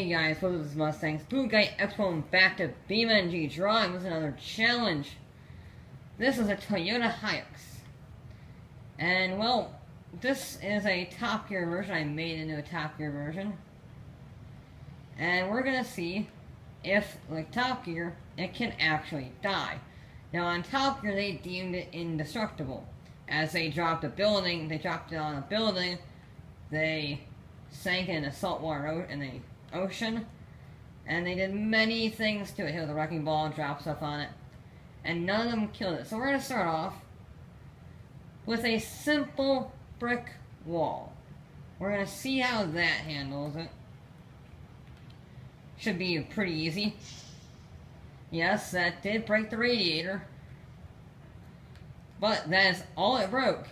Hey guys, what is Mustangs? Blue Guy Expo back to Beamng.Drive with another challenge. This is a Toyota Hilux. And well, this is a Top Gear version. I made into a Top Gear version. And we're gonna see if, like Top Gear, it can actually die. Now on Top Gear they deemed it indestructible. As they dropped a building, they dropped it on a building, they sank in a saltwater in the ocean, and they did many things to it. Hit with a wrecking ball, drop stuff on it, and none of them killed it. So we're going to start off with a simple brick wall. We're going to see how that handles it. Should be pretty easy. Yes, that did break the radiator, but that is all it broke.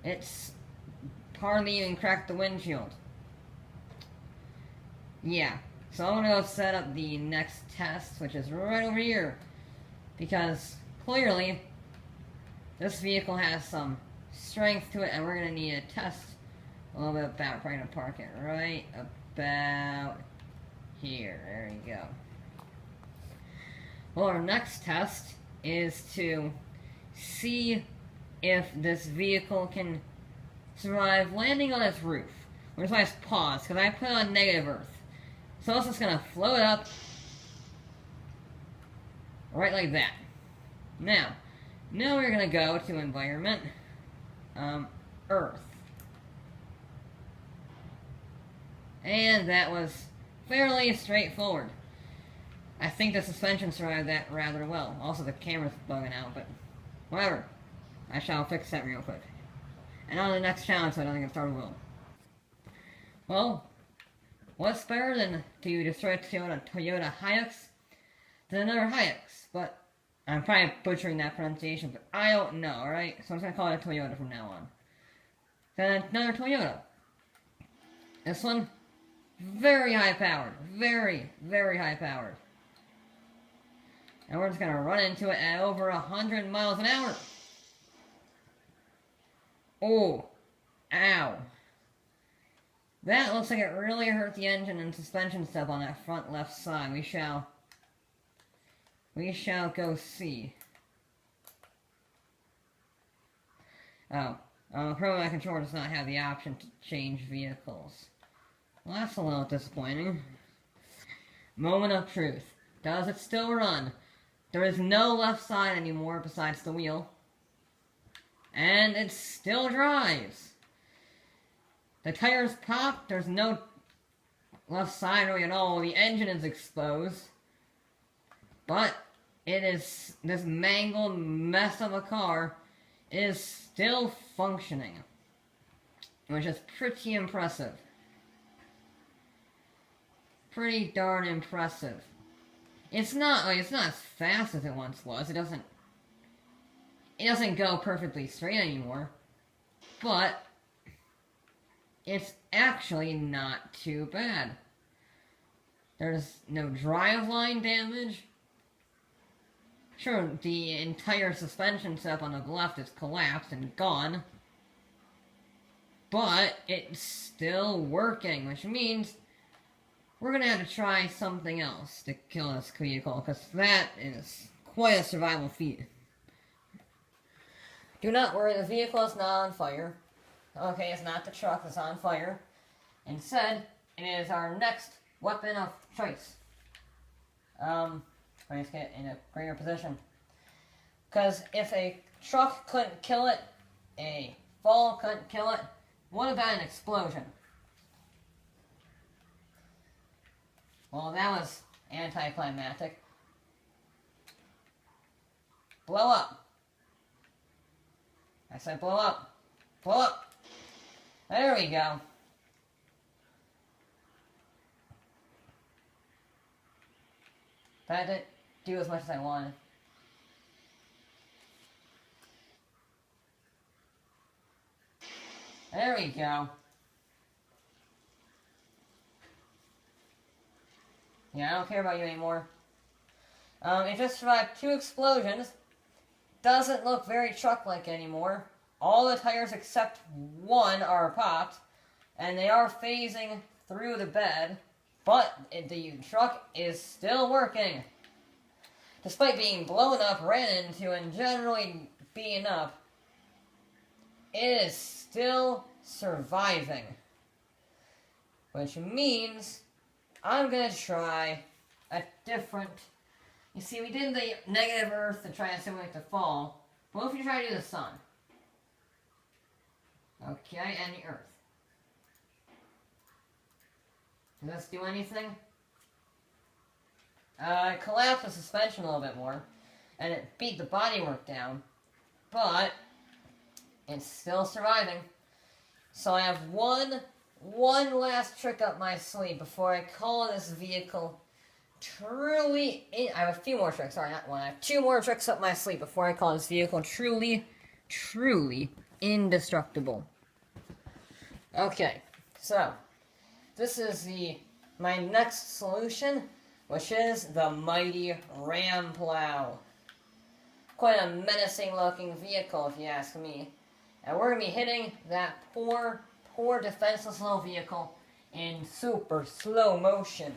It's hardly even cracked the windshield. Yeah, so I'm gonna go set up the next test, which is right over here, because clearly this vehicle has some strength to it, and we're gonna need to test a little bit about. We're gonna park it right about here. There you go. Well, our next test is to see if this vehicle can survive landing on its roof. Which is why I just paused, because I put it on negative Earth. So it's just going to float up right like that. Now we're going to go to environment, Earth. And that was fairly straightforward. I think the suspension survived that rather well. Also the camera's bugging out, but whatever. I shall fix that real quick. And on the next challenge, so I don't think it's started well. Well, what's better than to destroy a Toyota Hilux than another Hilux? But I'm probably butchering that pronunciation, but I don't know, alright? So I'm just gonna call it a Toyota from now on. Then another Toyota. This one, very high powered. Very, very high powered. And we're just gonna run into it at over 100 miles an hour. Oh, ow. That looks like it really hurt the engine and suspension stuff on that front left side. We shall go see. Oh, Pro Controller does not have the option to change vehicles. Well, that's a little disappointing. Moment of truth. Does it still run? There is no left side anymore besides the wheel. And it still drives. The tires popped, there's no left side really at all, the engine is exposed. But it is, this mangled mess of a car is still functioning. Which is pretty impressive. Pretty darn impressive. It's not as fast as it once was. It doesn't go perfectly straight anymore. But it's actually not too bad. There's no driveline damage. Sure, the entire suspension setup on the left is collapsed and gone. But it's still working, which means we're going to have to try something else to kill this vehicle, because that is quite a survival feat. Do not worry, the vehicle is not on fire. Okay, it's not the truck that's on fire. Instead, it is our next weapon of choice. Let's get in a greater position. Because if a truck couldn't kill it, a fall couldn't kill it, what about an explosion? Well, that was anticlimactic. Blow up. I said blow up. Blow up. There we go. That didn't do as much as I wanted. There we go. Yeah, I don't care about you anymore. It just survived 2 explosions. Doesn't look very truck-like anymore. All the tires except one are popped, and they are phasing through the bed. But the truck is still working. Despite being blown up, ran into, and generally beaten up, it is still surviving. Which means I'm going to try a different... You see, we did the negative Earth to try to simulate the fall. What if you try to do the sun? Okay, and the Earth. Does this do anything? It collapsed the suspension a little bit more, and it beat the bodywork down, but it's still surviving. So I have one last trick up my sleeve before I call this vehicle truly... I have a few more tricks, sorry, not one. I have 2 more tricks up my sleeve before I call this vehicle truly indestructible. Okay, so this is my next solution, which is the mighty Ram Plow. Quite a menacing looking vehicle, if you ask me. And we're going to be hitting that poor defenseless little vehicle in super slow motion.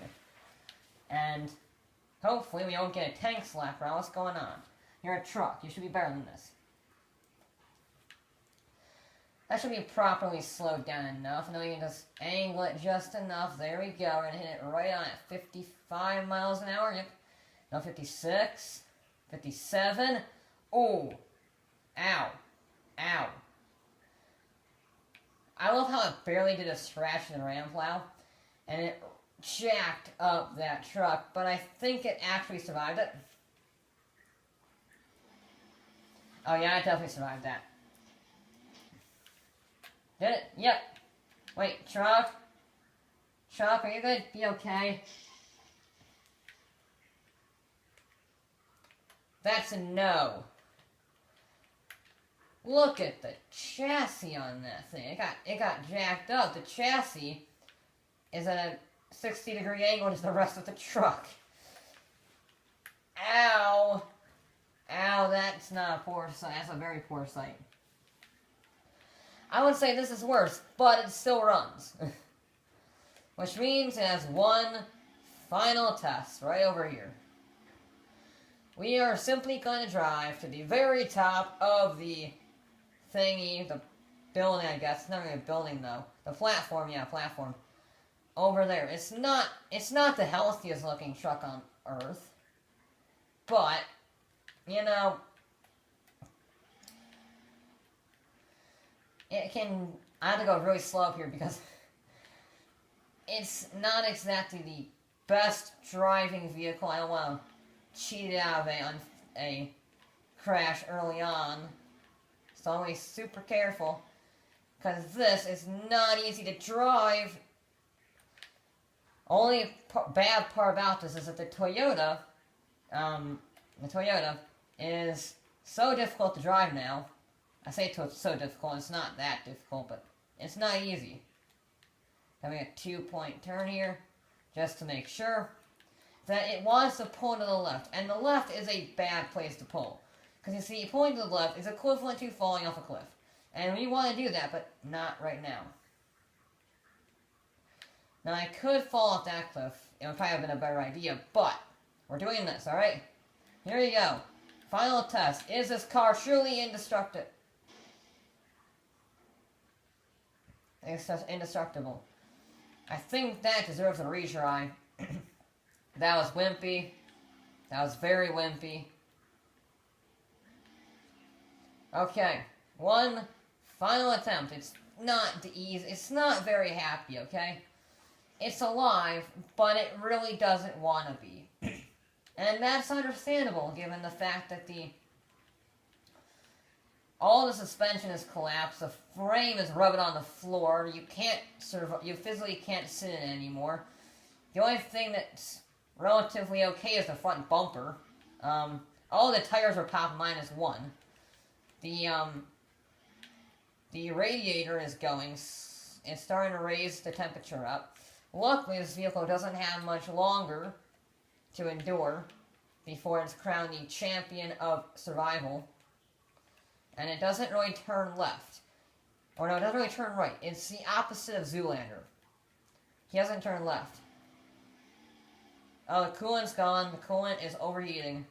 And hopefully we don't get a tank slap around. What's going on? You're a truck. You should be better than this. That should be properly slowed down enough, and then we can just angle it just enough. There we go. We're going to hit it right on at 55 miles an hour. Yep. No, 56. 57. Oh. Ow. Ow. I love how it barely did a scratch in the Ram Plow, and it jacked up that truck, but I think it actually survived it. Oh yeah, it definitely survived that. Did it? Yep. Wait, truck? Truck, are you good? Be okay? That's a no. Look at the chassis on that thing. It got jacked up. The chassis is at a 60-degree angle to the rest of the truck. Ow. Ow, that's not a poor sight. That's a very poor sight. I would say this is worse, but it still runs. Which means it has one final test right over here. We are simply going to drive to the very top of the thingy, the building, I guess. It's not really a building, though. The platform, yeah, platform. Over there. It's not the healthiest looking truck on Earth. But, you know, I have to go really slow up here because it's not exactly the best driving vehicle. I don't want to cheat it out of a crash early on. So I'm going to be super careful because this is not easy to drive. Only bad part about this is that the Toyota is so difficult to drive now. I say it's so difficult, it's not that difficult, but it's not easy. Having a 2-point turn here, just to make sure that it wants to pull to the left. And the left is a bad place to pull. Because you see, pulling to the left is equivalent to falling off a cliff. And we want to do that, but not right now. Now, I could fall off that cliff. It would probably have been a better idea, but we're doing this, alright? Here you go. Final test. Is this car truly indestructible? Indestructible. I think that deserves a retry. That was wimpy. That was very wimpy. Okay. One final attempt. It's not the easy. It's not very happy, okay? It's alive, but it really doesn't want to be. And that's understandable, given the fact that all the suspension is collapsed, the frame is rubbing on the floor, you physically can't sit in it anymore. The only thing that's relatively okay is the front bumper. All the tires are popped -1. The radiator is going, it's starting to raise the temperature up. Luckily, this vehicle doesn't have much longer to endure before it's crowned the champion of survival. And it doesn't really turn left. Or no, it doesn't really turn right. It's the opposite of Zoolander. He doesn't turn left. Oh, the coolant's gone. The coolant is overheating.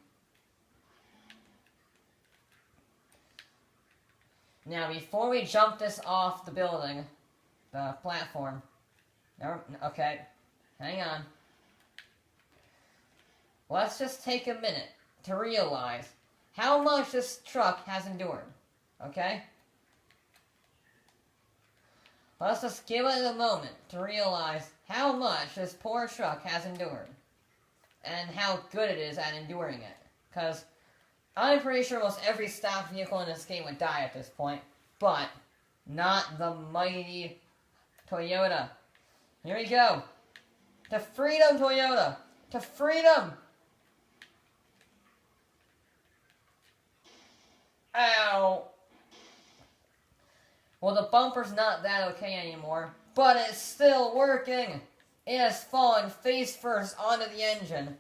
Now, before we jump this off the building, the platform, okay, hang on. Let's just take a minute to realize how much this truck has endured, okay? Let's just give it a moment to realize how much this poor truck has endured, and how good it is at enduring it, because I'm pretty sure almost every stock vehicle in this game would die at this point, but not the mighty Toyota. Here we go. To freedom, Toyota! To freedom! Ow! Well, the bumper's not that okay anymore, but it's still working! It has fallen face first onto the engine,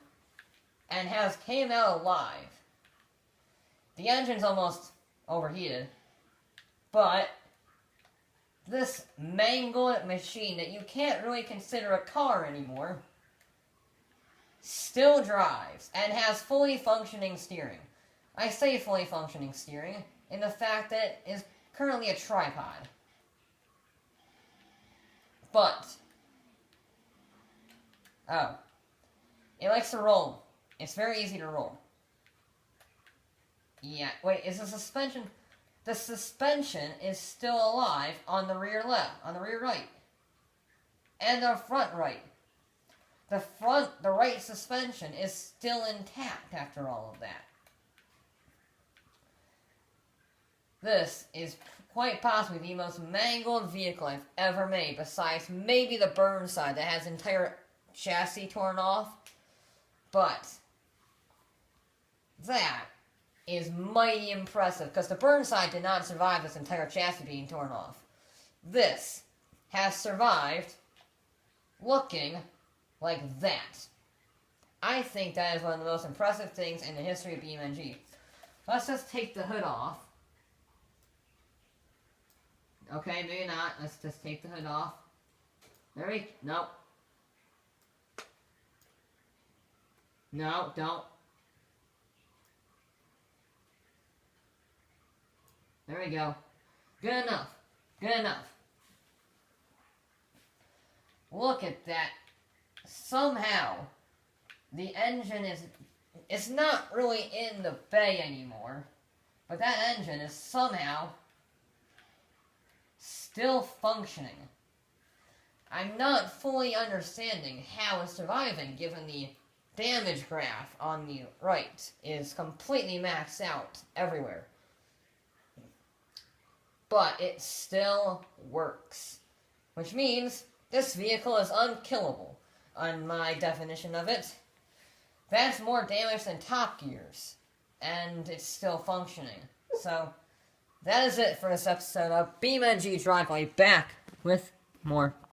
and has came out alive. The engine's almost overheated, but this mangled machine that you can't really consider a car anymore still drives and has fully functioning steering. I say fully functioning steering in the fact that it is currently a tripod. But, oh, it likes to roll. It's very easy to roll. Yeah, wait, is the suspension... The suspension is still alive on the rear left, on the rear right. And the front right. The right suspension is still intact after all of that. This is quite possibly the most mangled vehicle I've ever made, besides maybe the Burnside that has entire chassis torn off. But that is mighty impressive, because the Burnside did not survive this entire chassis being torn off. This has survived looking like that. I think that is one of the most impressive things in the history of BeamNG. Let's just take the hood off. Okay, maybe not. Let's just take the hood off. There we... Nope. No, don't. There we go. Good enough. Good enough. Look at that. Somehow, the engine is... It's not really in the bay anymore. But that engine is somehow still functioning. I'm not fully understanding how it's surviving, given the damage graph on the right is completely maxed out everywhere. But it still works. Which means this vehicle is unkillable, on my definition of it. That's more damage than Top Gear's, and it's still functioning. So, that is it for this episode of Beamng.Drive. I'll be back with more.